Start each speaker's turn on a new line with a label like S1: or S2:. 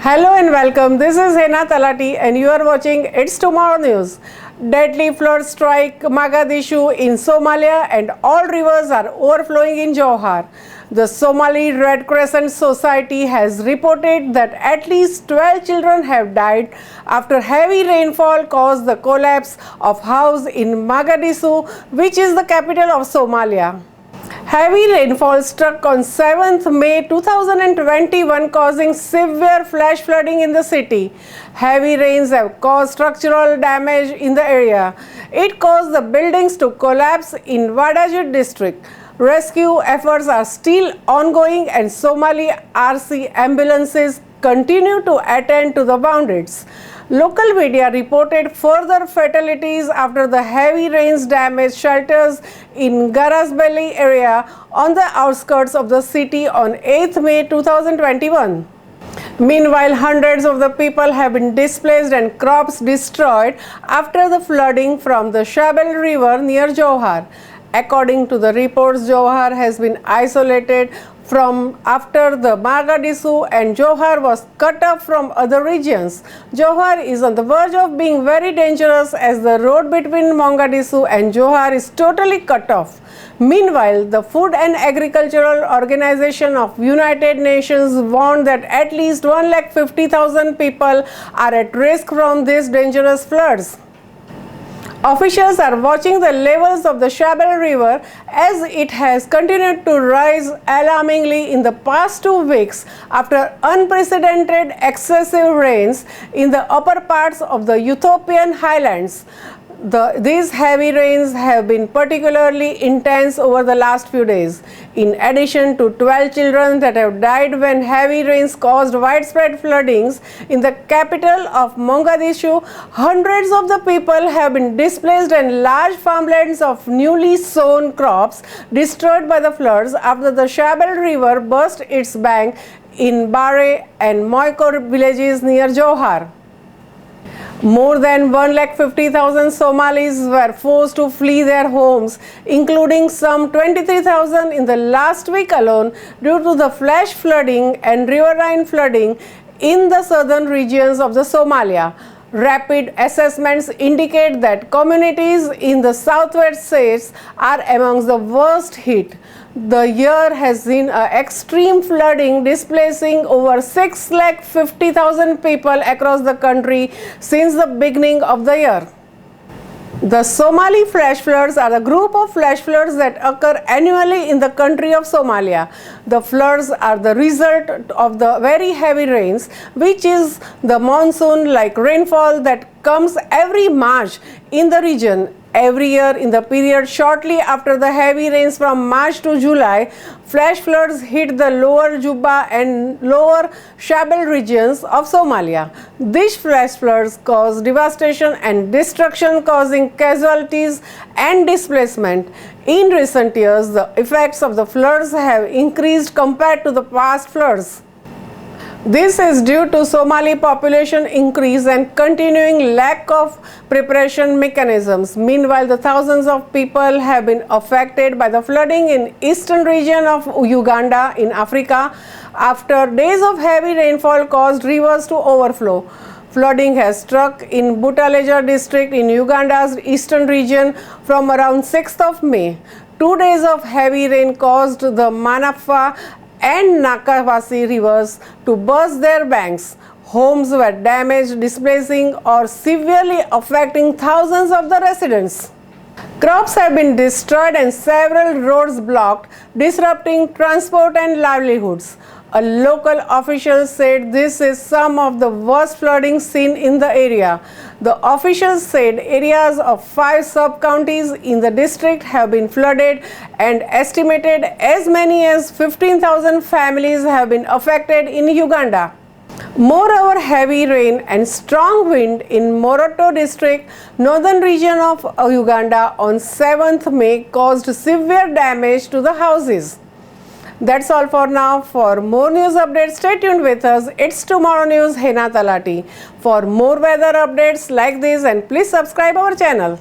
S1: Hello and welcome. This is Hena Talati and you are watching It's Tomorrow News. Deadly floods strike Mogadishu in Somalia and all rivers are overflowing in Johar. The Somali Red Crescent Society has reported that at least 12 children have died after heavy rainfall caused the collapse of house in Mogadishu, which is the capital of Somalia. Heavy rainfall struck on 7th May 2021, causing severe flash flooding in the city. Heavy rains have caused structural damage in the area. It caused the buildings to collapse in Wadajir district. Rescue efforts are still ongoing and Somali RC ambulances continue to attend to the woundeds. Local media reported further fatalities after the heavy rains damaged shelters in Garasbelli area on the outskirts of the city on 8th May 2021. Meanwhile, hundreds of the people have been displaced and crops destroyed after the flooding from the Shabelle River near Johar. According to the reports, Johar has been isolated from after the Mogadishu and Johar was cut off from other regions. Johar is on the verge of being very dangerous as the road between Mogadishu and Johar is totally cut off. Meanwhile, the Food and Agricultural Organization of United Nations warned that at least 150,000 people are at risk from these dangerous floods. Officials are watching the levels of the Shabelle River as it has continued to rise alarmingly in the past 2 weeks after unprecedented excessive rains in the upper parts of the Ethiopian highlands. These heavy rains have been particularly intense over the last few days. In addition to 12 children that have died when heavy rains caused widespread floodings in the capital of Mogadishu, hundreds of the people have been displaced and large farmlands of newly sown crops destroyed by the floods after the Shabelle River burst its bank in Bare and Moikor villages near Johar. More than 150,000 Somalis were forced to flee their homes, including some 23,000 in the last week alone due to the flash flooding and riverine flooding in the southern regions of the Somalia. Rapid assessments indicate that communities in the southwest states are among the worst hit. The year has seen extreme flooding displacing over 650,000 people across the country since the beginning of the year. The Somali flash floods are a group of flash floods that occur annually in the country of Somalia. The floods are the result of the very heavy rains, which is the monsoon-like rainfall that comes every March in the region. Every year in the period shortly after the heavy rains from March to July, flash floods hit the lower Juba and lower Shabelle regions of Somalia. These flash floods cause devastation and destruction, causing casualties and displacement. In recent years, the effects of the floods have increased compared to the past floods. This is due to Somali population increase and continuing lack of preparation mechanisms. Meanwhile, the thousands of people have been affected by the flooding in eastern region of Uganda in Africa after days of heavy rainfall caused rivers to overflow. Flooding has struck in Butaleja district in Uganda's eastern region from around 6th of May. 2 days of heavy rain caused the Manafa and Nakawasi rivers to burst their banks. Homes were damaged, displacing or severely affecting thousands of the residents. Crops have been destroyed and several roads blocked, disrupting transport and livelihoods. A local official said this is some of the worst flooding seen in the area. The officials said areas of 5 sub-counties in the district have been flooded and estimated as many as 15,000 families have been affected in Uganda. Moreover, heavy rain and strong wind in Moroto district, northern region of Uganda on 7th May caused severe damage to the houses. That's all for now. For more news updates, stay tuned with us. It's Tomorrow News, Hena Talati. For more weather updates like this, and please subscribe our channel.